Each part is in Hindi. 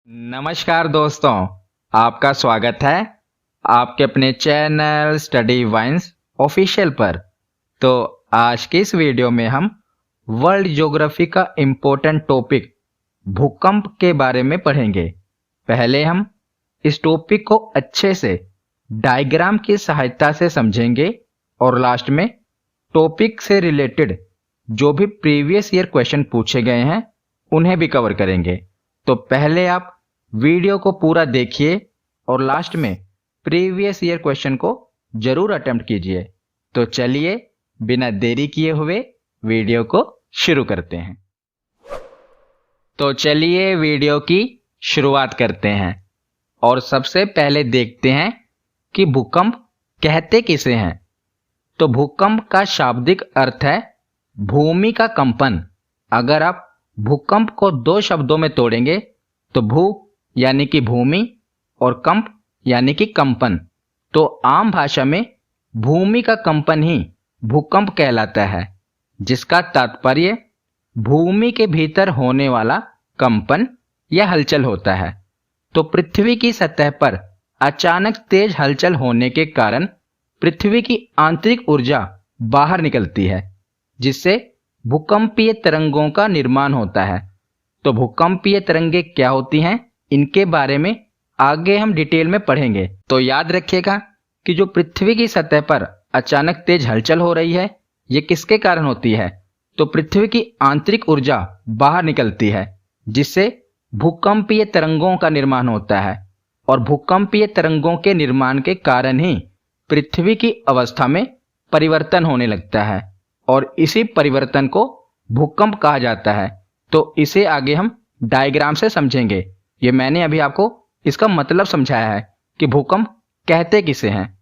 नमस्कार दोस्तों, आपका स्वागत है आपके अपने चैनल स्टडी वाइन्स ऑफिशियल पर। तो आज की इस वीडियो में हम वर्ल्ड ज्योग्राफी का इम्पोर्टेंट टॉपिक भूकंप के बारे में पढ़ेंगे। पहले हम इस टॉपिक को अच्छे से डायग्राम की सहायता से समझेंगे और लास्ट में टॉपिक से रिलेटेड जो भी प्रीवियस ईयर क्वेश्चन पूछे गए हैं उन्हें भी कवर करेंगे। तो पहले आप वीडियो को पूरा देखिए और लास्ट में प्रीवियस ईयर क्वेश्चन को जरूर अटेम्प्ट कीजिए। तो चलिए बिना देरी किए हुए वीडियो को शुरू करते हैं। तो चलिए वीडियो की शुरुआत करते हैं और सबसे पहले देखते हैं कि भूकंप कहते किसे हैं। तो भूकंप का शाब्दिक अर्थ है भूमि का कंपन। अगर आप भूकंप को दो शब्दों में तोड़ेंगे तो भू यानी कि भूमि और कंप यानी कि कंपन। तो आम भाषा में भूमि का कंपन ही भूकंप कहलाता है, जिसका तात्पर्य भूमि के भीतर होने वाला कंपन या हलचल होता है। तो पृथ्वी की सतह पर अचानक तेज हलचल होने के कारण पृथ्वी की आंतरिक ऊर्जा बाहर निकलती है, जिससे भूकंपीय तरंगों का निर्माण होता है। तो भूकंपीय तरंगें क्या होती हैं, इनके बारे में आगे हम डिटेल में पढ़ेंगे। तो याद रखिएगा कि जो पृथ्वी की सतह पर अचानक तेज हलचल हो रही है, ये किसके कारण होती है। तो पृथ्वी की आंतरिक ऊर्जा बाहर निकलती है, जिससे भूकंपीय तरंगों का निर्माण होता है। और भूकंपीय तरंगों के निर्माण के कारण ही पृथ्वी की अवस्था में परिवर्तन होने लगता है और इसी परिवर्तन को भूकंप कहा जाता है। तो इसे आगे हम डायग्राम से समझेंगे। ये मैंने अभी आपको इसका मतलब समझाया है कि भूकंप कहते किसे हैं।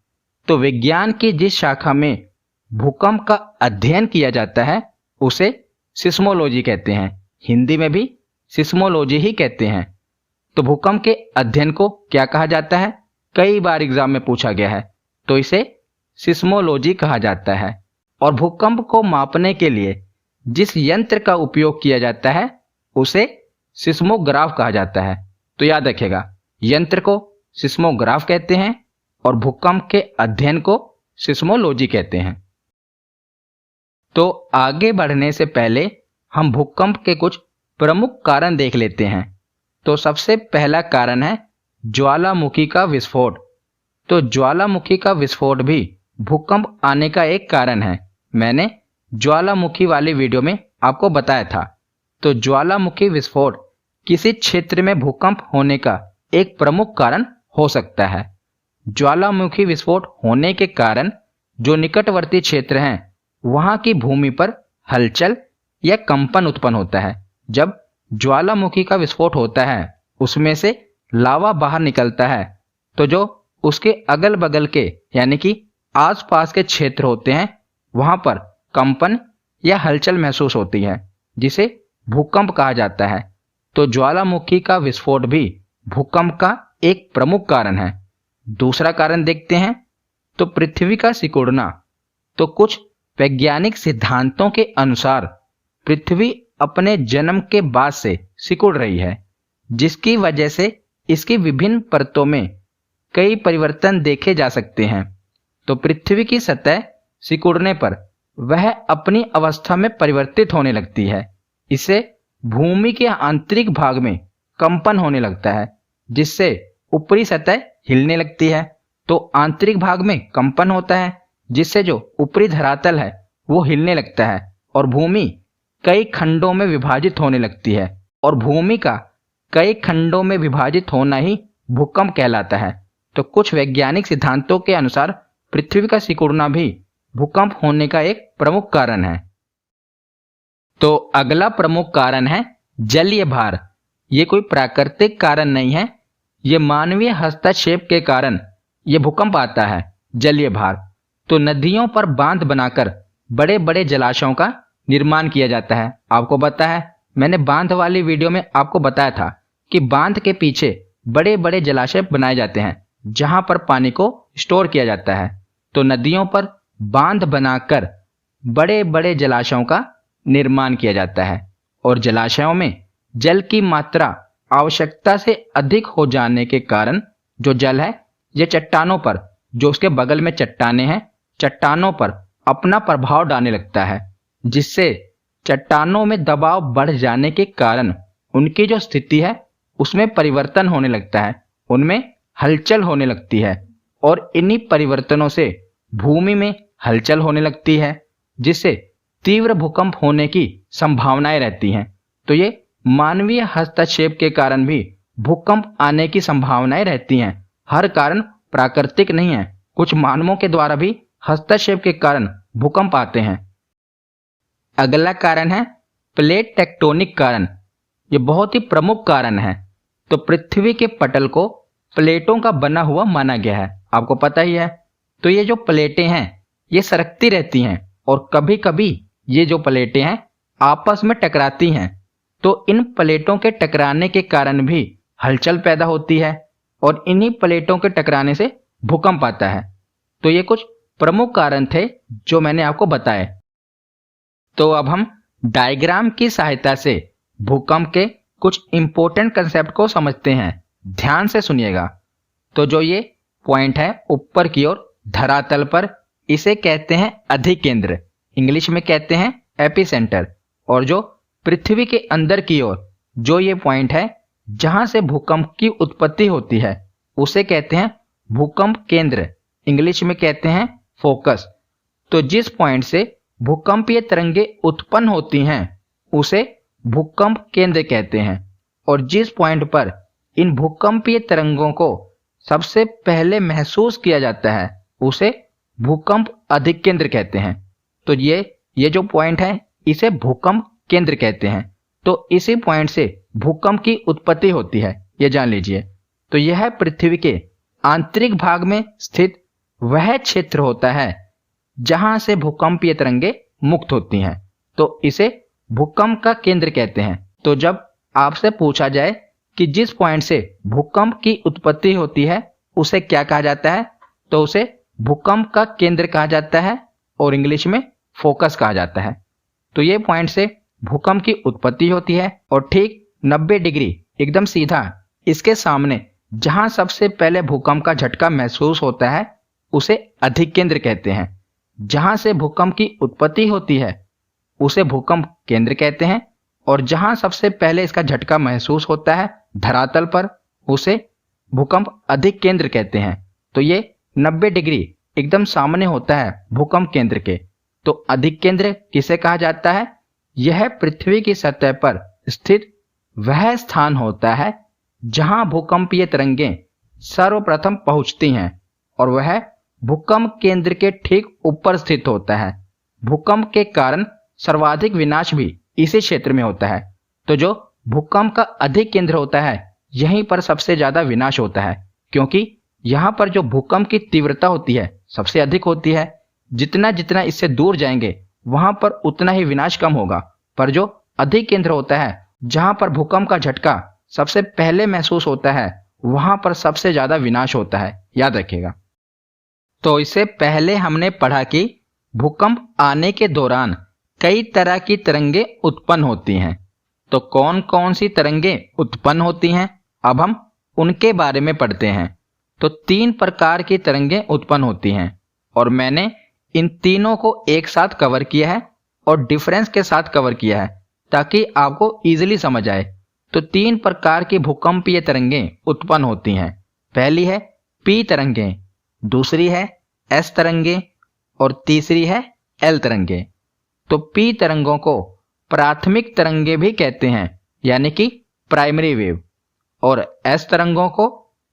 तो विज्ञान की जिस शाखा में भूकंप का अध्ययन किया जाता है उसे सिस्मोलॉजी कहते हैं। हिंदी में भी सिस्मोलॉजी ही कहते हैं। तो भूकंप के अध्ययन को क्या कहा जाता है, कई बार एग्जाम में पूछा गया है। तो इसे सिस्मोलॉजी कहा जाता है। और भूकंप को मापने के लिए जिस यंत्र का उपयोग किया जाता है उसे सिस्मोग्राफ कहा जाता है। तो याद रखिएगा, यंत्र को सिस्मोग्राफ कहते हैं और भूकंप के अध्ययन को सिस्मोलॉजी कहते हैं। तो आगे बढ़ने से पहले हम भूकंप के कुछ प्रमुख कारण देख लेते हैं। तो सबसे पहला कारण है ज्वालामुखी का विस्फोट। तो ज्वालामुखी का विस्फोट भी भूकंप आने का एक कारण है। मैंने ज्वालामुखी वाली वीडियो में आपको बताया था। तो ज्वालामुखी विस्फोट किसी क्षेत्र में भूकंप होने का एक प्रमुख कारण हो सकता है। ज्वालामुखी विस्फोट होने के कारण जो निकटवर्ती क्षेत्र हैं वहां की भूमि पर हलचल या कंपन उत्पन्न होता है। जब ज्वालामुखी का विस्फोट होता है उसमें से लावा बाहर निकलता है, तो जो उसके अगल बगल के यानी कि आसपास के क्षेत्र होते हैं वहां पर कंपन या हलचल महसूस होती है, जिसे भूकंप कहा जाता है। तो ज्वालामुखी का विस्फोट भी भूकंप का एक प्रमुख कारण है। दूसरा कारण देखते हैं, तो पृथ्वी का सिकुड़ना। तो कुछ वैज्ञानिक सिद्धांतों के अनुसार पृथ्वी अपने जन्म के बाद से सिकुड़ रही है, जिसकी वजह से इसकी विभिन्न परतों में कई परिवर्तन देखे जा सकते हैं। तो पृथ्वी की सतह सिकुड़ने पर वह अपनी अवस्था में परिवर्तित होने लगती है। इससे भूमि के आंतरिक भाग में कंपन होने लगता है, जिससे ऊपरी सतह हिलने लगती है। तो आंतरिक भाग में कंपन होता है, जिससे जो ऊपरी धरातल है वो हिलने लगता है और भूमि कई खंडों में विभाजित होने लगती है। और भूमि का कई खंडों में विभाजित होना ही भूकंप कहलाता है। तो कुछ वैज्ञानिक सिद्धांतों के अनुसार पृथ्वी का सिकुड़ना भी भूकंप होने का एक प्रमुख कारण है। तो अगला प्रमुख कारण है जलीय भार। ये कोई प्राकृतिक कारण नहीं है, ये मानवीय हस्तक्षेप के कारण ये भूकंप आता है। जलीय भार तो नदियों पर बांध बनाकर बड़े बड़े जलाशयों का निर्माण किया जाता है। आपको पता है, मैंने बांध वाली वीडियो में आपको बताया था कि बांध के पीछे बड़े बड़े जलाशय बनाए जाते हैं जहां पर पानी को स्टोर किया जाता है। तो नदियों पर बांध बनाकर बड़े बड़े जलाशयों का निर्माण किया जाता है और जलाशयों में जल की मात्रा आवश्यकता से अधिक हो जाने के कारण जो जल है ये चट्टानों पर, जो उसके बगल में चट्टानें हैं, चट्टानों पर अपना प्रभाव डालने लगता है, जिससे चट्टानों में दबाव बढ़ जाने के कारण उनकी जो स्थिति है उसमें परिवर्तन होने लगता है, उनमें हलचल होने लगती है और इन्हीं परिवर्तनों से भूमि में हलचल होने लगती है, जिससे तीव्र भूकंप होने की संभावनाएं रहती हैं। तो ये मानवीय हस्तक्षेप के कारण भी भूकंप आने की संभावनाएं रहती हैं। हर कारण प्राकृतिक नहीं है, कुछ मानवों के द्वारा भी हस्तक्षेप के कारण भूकंप आते हैं। अगला कारण है प्लेट टेक्टोनिक कारण। ये बहुत ही प्रमुख कारण है। तो पृथ्वी के पटल को प्लेटों का बना हुआ माना गया है, आपको पता ही है। तो ये जो प्लेटें हैं ये सरकती रहती हैं और कभी कभी ये जो प्लेटें हैं आपस में टकराती हैं। तो इन प्लेटों के टकराने के कारण भी हलचल पैदा होती है और इन्हीं प्लेटों के टकराने से भूकंप आता है। तो ये कुछ प्रमुख कारण थे जो मैंने आपको बताए। तो अब हम डायग्राम की सहायता से भूकंप के कुछ इंपॉर्टेंट कंसेप्ट को समझते हैं। ध्यान से सुनिएगा। तो जो ये पॉइंट है ऊपर की ओर धरातल पर, इसे कहते हैं अधिकेंद्र, इंग्लिश में कहते हैं एपिसेंटर। और जो पृथ्वी के अंदर की ओर जो ये पॉइंट है जहां से भूकंप की उत्पत्ति होती है उसे कहते हैं भूकंप केंद्र, इंग्लिश में कहते हैं फोकस। तो जिस पॉइंट से भूकंपीय तरंगे उत्पन्न होती हैं उसे भूकंप केंद्र कहते हैं। और जिस पॉइंट पर इन भूकंपीय तरंगों को सबसे पहले महसूस किया जाता है उसे भूकंप अधिकेंद्र कहते हैं। तो ये जो पॉइंट है इसे भूकंप केंद्र कहते हैं। तो इसी पॉइंट से भूकंप की उत्पत्ति होती है, ये जान लीजिए। तो यह पृथ्वी के आंतरिक भाग में स्थित वह क्षेत्र होता है जहां से भूकंपीय तरंगे मुक्त होती हैं। तो इसे भूकंप का केंद्र कहते हैं। तो जब आपसे पूछा जाए कि जिस पॉइंट से भूकंप की उत्पत्ति होती है उसे क्या कहा जाता है, तो उसे भूकंप का केंद्र कहा जाता है और इंग्लिश में फोकस कहा जाता है। तो ये पॉइंट से भूकंप की उत्पत्ति होती है और ठीक 90 डिग्री एकदम सीधा इसके सामने जहां सबसे पहले भूकंप का झटका महसूस होता है उसे अधिकेंद्र कहते हैं। जहां से भूकंप की उत्पत्ति होती है उसे भूकंप केंद्र कहते हैं और जहां सबसे पहले इसका झटका महसूस होता है धरातल पर उसे भूकंप अधिकेंद्र कहते हैं। तो ये 90 डिग्री एकदम सामने होता है भूकंप केंद्र के। तो अधिकेंद्र किसे कहा जाता है? यह पृथ्वी की सतह पर स्थित वह स्थान होता है जहां भूकंपीय तरंगें सर्वप्रथम पहुंचती हैं और वह भूकंप केंद्र के ठीक ऊपर स्थित होता है। भूकंप के कारण सर्वाधिक विनाश भी इसी क्षेत्र में होता है। तो जो भूकंप का अधिक केंद्र होता है यहीं पर सबसे ज्यादा विनाश होता है, क्योंकि यहां पर जो भूकंप की तीव्रता होती है सबसे अधिक होती है। जितना जितना इससे दूर जाएंगे वहां पर उतना ही विनाश कम होगा। पर जो अधिक केंद्र होता है जहां पर भूकंप का झटका सबसे पहले महसूस होता है वहां पर सबसे ज्यादा विनाश होता है, याद रखिएगा। तो इससे पहले हमने पढ़ा कि भूकंप आने के दौरान कई तरह की तरंगें उत्पन्न होती हैं। तो कौन कौन सी तरंगें उत्पन्न होती हैं, अब हम उनके बारे में पढ़ते हैं। तो 3 प्रकार की तरंगें उत्पन्न होती हैं और मैंने इन तीनों को एक साथ कवर किया है और डिफरेंस के साथ कवर किया है ताकि आपको इजीली समझ आए। तो 3 प्रकार की भूकंपीय तरंगें उत्पन्न होती हैं। पहली है पी तरंगें, दूसरी है एस तरंगें और तीसरी है एल तरंगें। तो पी तरंगों को प्राथमिक तरंगें भी कहते हैं, यानी कि प्राइमरी वेव, और एस तरंगों को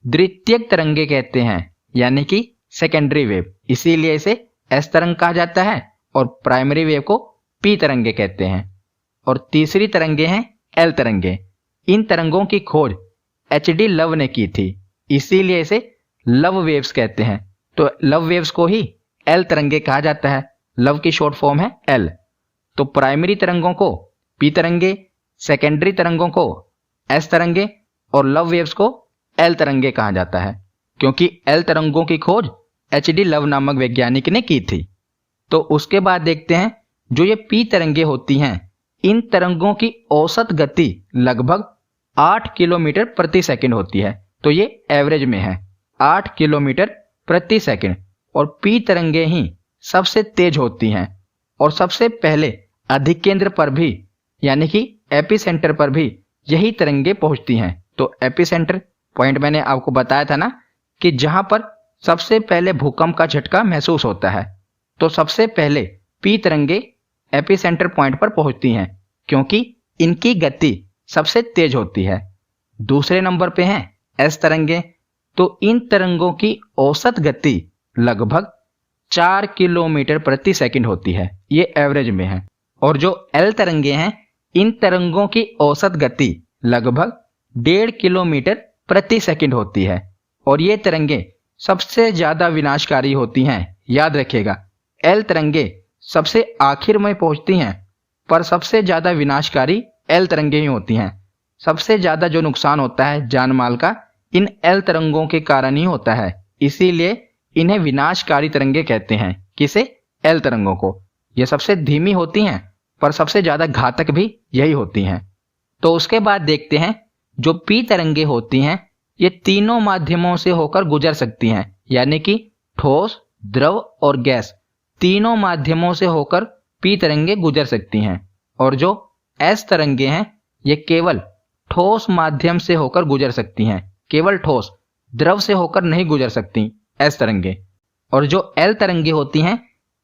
द्वितीयक तरंगें कहते हैं, यानी कि सेकेंडरी वेव। इसीलिए इसे एस तरंग कहा जाता है और प्राइमरी वेव को पी तरंगे कहते हैं। और तीसरी तरंगे हैं एल तरंगे। इन तरंगों की खोज एच.डी. लव ने की थी, इसीलिए इसे लव वेव्स कहते हैं। तो लव वेव्स को ही एल तरंगे कहा जाता है। लव की शॉर्ट फॉर्म है एल। तो प्राइमरी तरंगों को पी तरंगे, सेकेंडरी तरंगों को एस तरंगे और लव वेव्स को एल तरंगे कहा जाता है, क्योंकि एल तरंगों की खोज एच.डी. लव नामक वैज्ञानिक ने की थी। तो उसके बाद देखते हैं जो ये पी तरंगे होती हैं, इन तरंगों की औसत गति लगभग 8 किलोमीटर प्रति सेकंड होती है। तो ये एवरेज में है 8 किलोमीटर प्रति सेकंड। और पी तरंगे ही सबसे तेज होती हैं और सबसे पहले अधिकेंद्र पर भी यानी कि एपिसेंटर पर भी यही तरंगे पहुंचती हैं। तो एपिसेंटर पॉइंट मैंने आपको बताया था ना कि जहां पर सबसे पहले भूकंप का झटका महसूस होता है, तो सबसे पहले पी तरंगे एपिसेंटर पॉइंट पर पहुंचती हैं क्योंकि इनकी गति सबसे तेज होती है। दूसरे नंबर पे हैं एस तरंगे। तो इन तरंगों की औसत गति लगभग 4 किलोमीटर प्रति सेकंड होती है, ये एवरेज में है। और जो एल तरंगे हैं, इन तरंगों की औसत गति लगभग 1.5 किलोमीटर प्रति सेकंड होती है और ये तरंगे सबसे ज्यादा विनाशकारी होती हैं। याद रखिएगा, एल तरंगे सबसे आखिर में पहुंचती हैं, पर सबसे ज्यादा विनाशकारी एल तरंगे ही होती हैं। सबसे ज्यादा जो नुकसान होता है जान माल का, इन एल तरंगों के कारण ही होता है। इसीलिए इन्हें विनाशकारी तरंगे कहते हैं। किसे? एल तरंगों को। ये सबसे धीमी होती हैं पर सबसे ज्यादा घातक भी यही होती हैं। तो उसके बाद देखते हैं जो पी तरंगे होती हैं, ये तीनों माध्यमों से होकर गुजर सकती हैं, यानी कि ठोस, द्रव और गैस, तीनों माध्यमों से होकर पी तरंगे गुजर सकती हैं। और जो एस तरंगे हैं, ये केवल ठोस माध्यम से होकर गुजर सकती हैं, केवल ठोस, द्रव से होकर नहीं गुजर सकती एस तरंगे। और जो एल तरंगे होती हैं,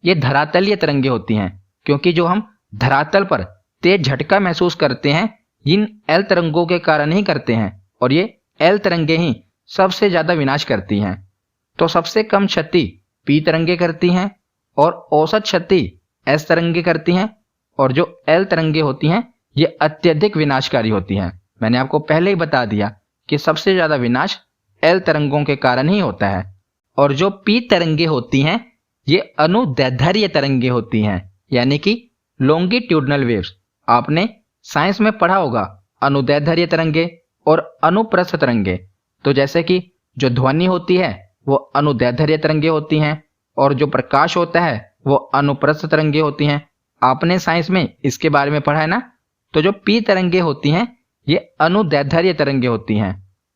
ये धरातलीय तरंगे होती हैं, क्योंकि जो हम धरातल पर तेज झटका महसूस करते हैं, इन एल तरंगों के कारण ही करते हैं और ये एल तरंगे ही सबसे ज्यादा विनाश करती हैं। तो सबसे कम क्षति पी तरंगे करती हैं और औसत क्षति एस तरंगे करती हैं। और जो एल तरंगे होती हैं, ये अत्यधिक विनाशकारी होती हैं। मैंने आपको पहले ही बता दिया कि सबसे ज्यादा विनाश एल तरंगों के कारण ही होता है। और जो पी तरंगे होती हैं, ये अनुदैर्ध्य तरंगे होती हैं, यानी कि लॉन्गिट्यूडनल वेव्स। आपने साइंस में पढ़ा होगा अनुदैर्ध्य तरंगे और अनुप्रस्थ तरंगे। तो जैसे कि जो ध्वनि होती है वो अनुदैर्ध्य तरंगे होती हैं और जो प्रकाश होता है वो अनुप्रस्थ तरंगे होती हैं। आपने साइंस में इसके बारे में पढ़ा है ना। तो जो पी तरंगे होती हैं, ये अनुदैर्ध्य तरंगे होती हैं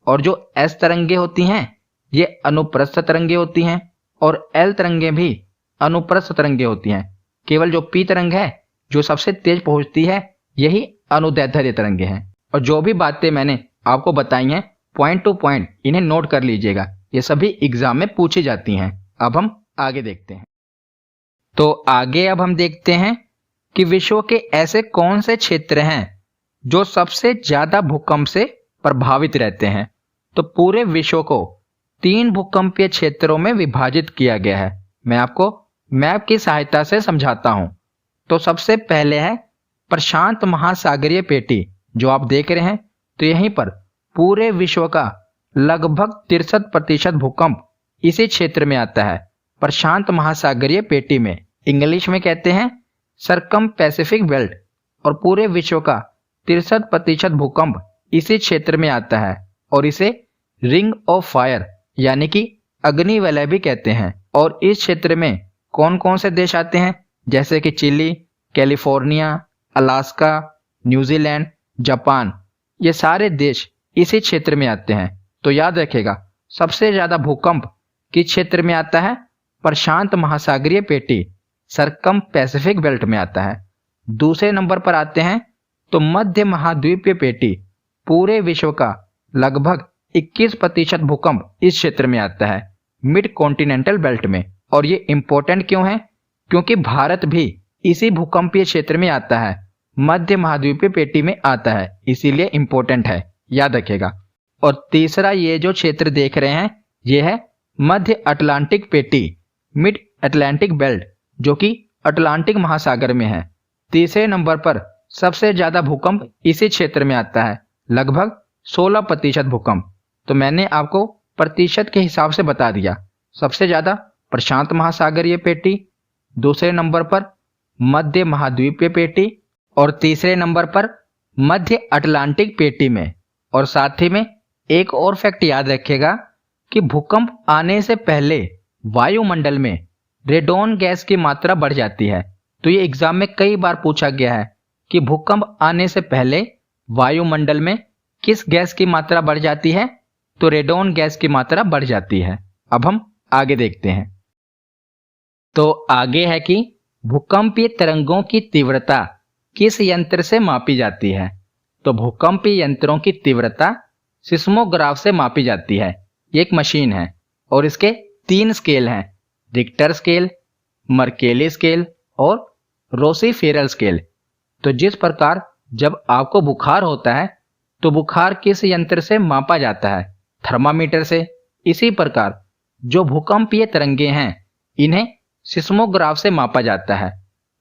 और जो एस तरंगे होती हैं, ये अनुप्रस्थ तरंगे होती हैं और एल तरंगे भी अनुप्रस्थ तरंगे होती हैं। केवल जो पी तरंग है जो सबसे तेज पहुंचती है, यही अनुदैर्ध्य तरंगे हैं। और जो भी बातें मैंने आपको बताई हैं पॉइंट टू पॉइंट, इन्हें नोट कर लीजिएगा, ये सभी एग्जाम में पूछी जाती हैं। अब हम आगे देखते हैं। तो आगे अब हम देखते हैं कि विश्व के ऐसे कौन से क्षेत्र हैं जो सबसे ज्यादा भूकंप से प्रभावित रहते हैं। तो पूरे विश्व को 3 भूकंपीय क्षेत्रों में विभाजित किया गया है। मैं आपको मैप की सहायता से समझाता हूं। तो सबसे पहले है प्रशांत महासागरीय पेटी, जो आप देख रहे हैं। तो यहीं पर पूरे विश्व का लगभग 63% भूकंप इसी क्षेत्र में आता है, प्रशांत महासागरीय पेटी में। इंग्लिश में कहते हैं सरकम पैसिफिक बेल्ट। और पूरे विश्व का 63% भूकंप इसी क्षेत्र में आता है और इसे रिंग ऑफ फायर यानी कि अग्नि वलय भी कहते हैं। और इस क्षेत्र में कौन कौन से देश आते हैं, जैसे कि Chile, California, Alaska, New Zealand, Japan, ये सारे देश इसी क्षेत्र में आते हैं। तो याद रखिएगा, सबसे ज्यादा भूकंप किस क्षेत्र में आता है? प्रशांत महासागरीय पेटी, सरकम पैसिफिक बेल्ट में आता है। दूसरे नंबर पर आते हैं तो मध्य महाद्वीपीय पेटी, पूरे विश्व का लगभग 21% भूकंप इस क्षेत्र में आता है, मिड कॉन्टिनेंटल बेल्ट में। और ये इंपॉर्टेंट क्यों है? क्योंकि भारत भी इसी भूकंपीय क्षेत्र में आता है, मध्य महाद्वीपीय पेटी में आता है, इसीलिए इंपॉर्टेंट है, याद रखिएगा। और तीसरा ये जो क्षेत्र देख रहे हैं, ये है मध्य अटलांटिक पेटी, मिड अटलांटिक बेल्ट, जो कि अटलांटिक महासागर में है। तीसरे नंबर पर सबसे ज्यादा भूकंप इसी क्षेत्र में आता है, लगभग 16% भूकंप। तो मैंने आपको प्रतिशत के हिसाब से बता दिया। सबसे ज्यादा प्रशांत महासागरीय पेटी, दूसरे नंबर पर मध्य महाद्वीपीय पेटी और तीसरे नंबर पर मध्य अटलांटिक पेटी में। और साथ ही में एक और फैक्ट याद रखिएगा कि भूकंप आने से पहले वायुमंडल में रेडोन गैस की मात्रा बढ़ जाती है। तो ये एग्जाम में कई बार पूछा गया है कि भूकंप आने से पहले वायुमंडल में किस गैस की मात्रा बढ़ जाती है? तो रेडोन गैस की मात्रा बढ़ जाती है। अब हम आगे देखते हैं। तो आगे है कि भूकंपीय तरंगों की तीव्रता किस यंत्र से मापी जाती है? तो भूकंपीय यंत्रों की तीव्रता सिस्मोग्राफ से मापी जाती है। ये एक मशीन है और इसके 3 स्केल हैं, रिक्टर स्केल, मर्केली स्केल और रोसीफेरल स्केल। तो जिस प्रकार जब आपको बुखार होता है तो बुखार किस यंत्र से मापा जाता है? थर्मामीटर से। इसी प्रकार जो भूकंपीय तरंगे हैं इन्हें सिस्मोग्राफ से मापा जाता है।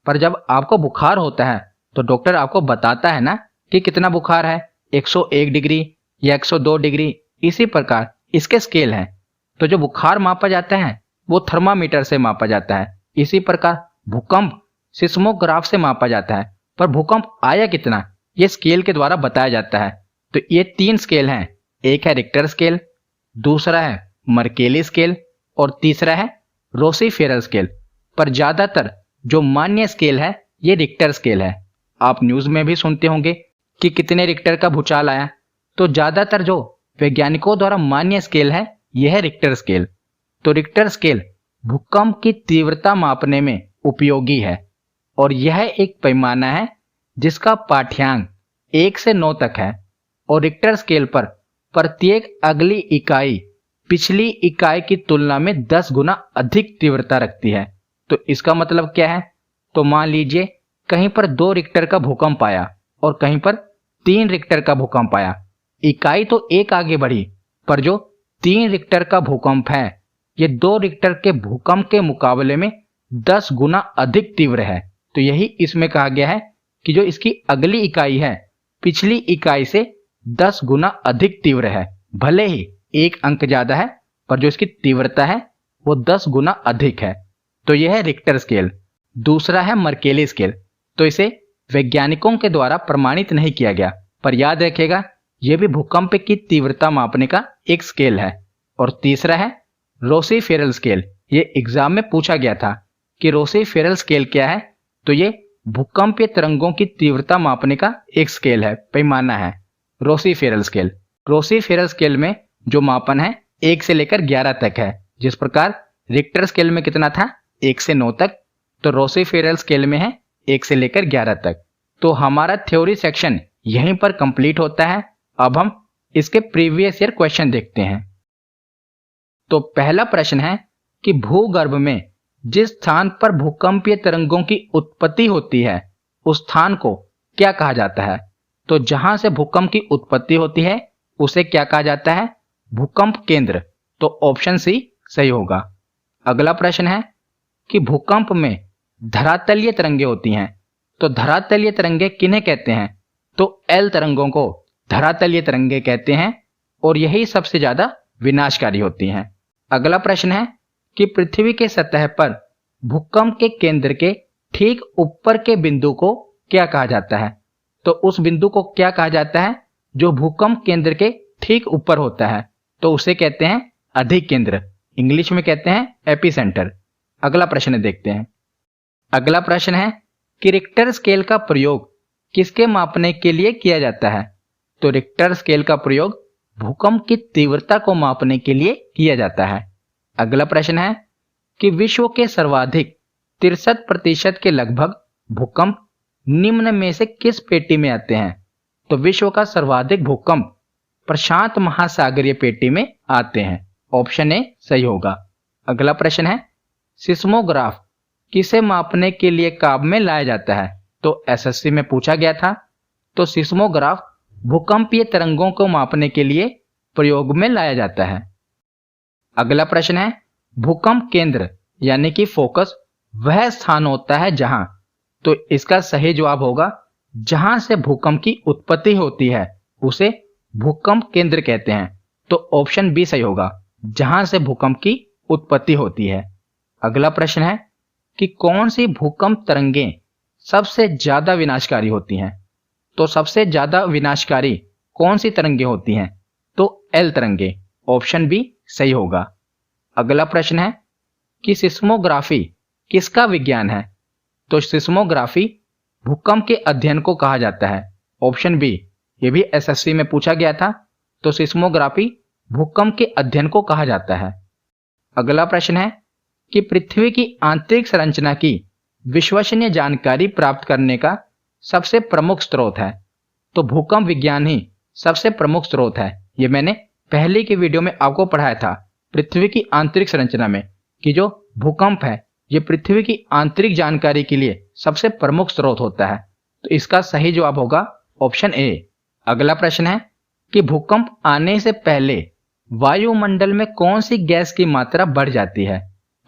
पर जब आपको बुखार होता है तो डॉक्टर आपको बताता है ना कि कितना बुखार है, 101 डिग्री या 102 डिग्री। इसी प्रकार इसके स्केल हैं। तो जो बुखार मापा जाता है वो थर्मामीटर से मापा जाता है। इसी प्रकार भूकंप सिस्मोग्राफ से मापा जाता है। पर भूकंप आया कितना, ये स्केल के द्वारा बताया जाता है। तो ये 3 स्केल हैं, एक है रिक्टर स्केल, दूसरा है मर्केली स्केल और तीसरा है रोसीफेरल स्केल। पर ज्यादातर जो मान्य स्केल है ये रिक्टर स्केल है। आप न्यूज में भी सुनते होंगे कि कितने रिक्टर का भूचाल आया। तो ज्यादातर जो वैज्ञानिकों द्वारा मान्य स्केल है यह है रिक्टर स्केल। तो रिक्टर स्केल भूकंप की तीव्रता मापने में उपयोगी है और यह एक पैमाना है जिसका पाठ्यांक 1 से 9 तक है। और रिक्टर स्केल पर प्रत्येक अगली इकाई पिछली इकाई की तुलना में 10 गुना अधिक तीव्रता रखती है। तो इसका मतलब क्या है? तो मान लीजिए कहीं पर 2 रिक्टर का भूकंप आया और कहीं पर 3 रिक्टर का भूकंप आया। इकाई तो एक आगे बढ़ी पर जो 3 रिक्टर का भूकंप है ये 2 रिक्टर के भूकंप के मुकाबले में 10 गुना अधिक तीव्र है। तो यही इसमें कहा गया है कि जो इसकी अगली इकाई है पिछली इकाई से 10 गुना अधिक तीव्र है। भले ही एक अंक ज्यादा है पर जो इसकी तीव्रता है वो 10 गुना अधिक है। तो यह है रिक्टर स्केल। दूसरा है मर्केली स्केल। तो इसे वैज्ञानिकों के द्वारा प्रमाणित नहीं किया गया, पर याद रखिएगा यह भी भूकंप की तीव्रता मापने का एक स्केल है। और तीसरा है रोसीफेरल स्केल। ये एग्जाम में पूछा गया था कि रोसीफेरल स्केल क्या है। तो ये भूकंपीय तरंगों की तीव्रता मापने का एक स्केल है, पैमाना है, रोसीफेरल स्केल। रोसीफेरल स्केल में जो मापन है 1 से लेकर 11 तक है। जिस प्रकार रिक्टर स्केल में कितना था, 1 से 9 तक, तो रोसीफेरल स्केल में है 1 से लेकर 11 तक। तो हमारा थ्योरी सेक्शन यहीं पर कंप्लीट होता है। अब हम इसके प्रीवियस ईयर क्वेश्चन देखते हैं। तो पहला प्रश्न है कि भूगर्भ में जिस स्थान पर भूकंपीय तरंगों की उत्पत्ति होती है उस स्थान को क्या कहा जाता है? तो जहां से भूकंप की उत्पत्ति होती है उसे क्या कहा जाता है? भूकंप केंद्र। तो ऑप्शन सी सही होगा। अगला प्रश्न है कि भूकंप में धरातलीय तरंगे होती हैं। तो धरातलीय तरंगे किन्हें कहते हैं? तो एल तरंगों को धरातलीय तरंगे कहते हैं और यही सबसे ज्यादा विनाशकारी होती हैं। अगला प्रश्न है कि पृथ्वी के सतह पर भूकंप के केंद्र के ठीक ऊपर के बिंदु को क्या कहा जाता है? तो उस बिंदु को क्या कहा जाता है जो भूकंप केंद्र के ठीक ऊपर होता है? तो उसे कहते हैं अधिक केंद्र, इंग्लिश में कहते हैं एपिसेंटर। अगला प्रश्न देखते हैं। अगला प्रश्न है कि रिक्टर स्केल का प्रयोग किसके मापने के लिए किया जाता है? तो रिक्टर स्केल का प्रयोग भूकंप की तीव्रता को मापने के लिए किया जाता है। अगला प्रश्न है कि विश्व के सर्वाधिक 63% के लगभग भूकंप निम्न में से किस पेटी में आते हैं? तो विश्व का सर्वाधिक भूकंप प्रशांत महासागरीय पेटी में आते हैं। ऑप्शन ए सही होगा। अगला प्रश्न है सिस्मोग्राफ किसे मापने के लिए काम में लाया जाता है? तो एसएससी में पूछा गया था। तो सिस्मोग्राफ भूकंपीय तरंगों को मापने के लिए प्रयोग में लाया जाता है। अगला प्रश्न है भूकंप केंद्र यानी कि फोकस वह स्थान होता है जहां, तो इसका सही जवाब होगा जहां से भूकंप की उत्पत्ति होती है उसे भूकंप केंद्र कहते हैं। तो ऑप्शन बी सही होगा, जहां से भूकंप की उत्पत्ति होती है। अगला प्रश्न है कि कौन सी भूकंप तरंगें सबसे ज्यादा विनाशकारी होती हैं? तो सबसे ज्यादा विनाशकारी कौन सी तरंगें होती हैं? तो एल तरंगे। ऑप्शन बी सही होगा। अगला प्रश्न है कि सिस्मोग्राफी किसका विज्ञान है? तो सिस्मोग्राफी भूकंप के अध्ययन को कहा जाता है। ऑप्शन बी ये भी एसएससी में पूछा गया था। तो सिस्मोग्राफी भूकंप के अध्ययन को कहा जाता है। अगला प्रश्न है कि पृथ्वी की आंतरिक संरचना की विश्वसनीय जानकारी प्राप्त करने का सबसे प्रमुख स्रोत है। तो भूकंप विज्ञान ही सबसे प्रमुख स्रोत है। ये मैंने पहले की वीडियो में आपको पढ़ाया था पृथ्वी की आंतरिक संरचना में कि जो भूकंप है ये पृथ्वी की आंतरिक जानकारी के लिए सबसे प्रमुख स्रोत होता है। तो इसका सही जवाब होगा ऑप्शन ए। अगला प्रश्न है कि भूकंप आने से पहले वायुमंडल में कौन सी गैस की मात्रा बढ़ जाती है।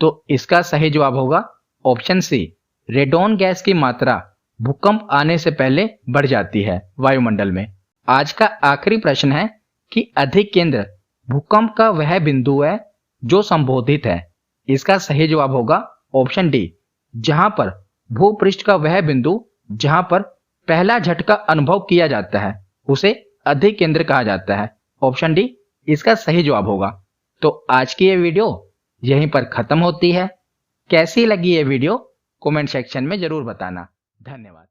तो इसका सही जवाब होगा ऑप्शन सी। रेडॉन गैस की मात्रा भूकंप आने से पहले बढ़ जाती है वायुमंडल में। आज का आखिरी प्रश्न है कि अधिक केंद्र भूकंप का वह बिंदु है जो संबोधित है। इसका सही जवाब होगा ऑप्शन डी। जहां पर भूपृष्ठ का वह बिंदु जहां पर पहला झटका अनुभव किया जाता है उसे अधिक केंद्र कहा जाता है। ऑप्शन डी इसका सही जवाब होगा। तो आज की ये वीडियो यहीं पर खत्म होती है। कैसी लगी ये वीडियो कमेंट सेक्शन में जरूर बताना। धन्यवाद।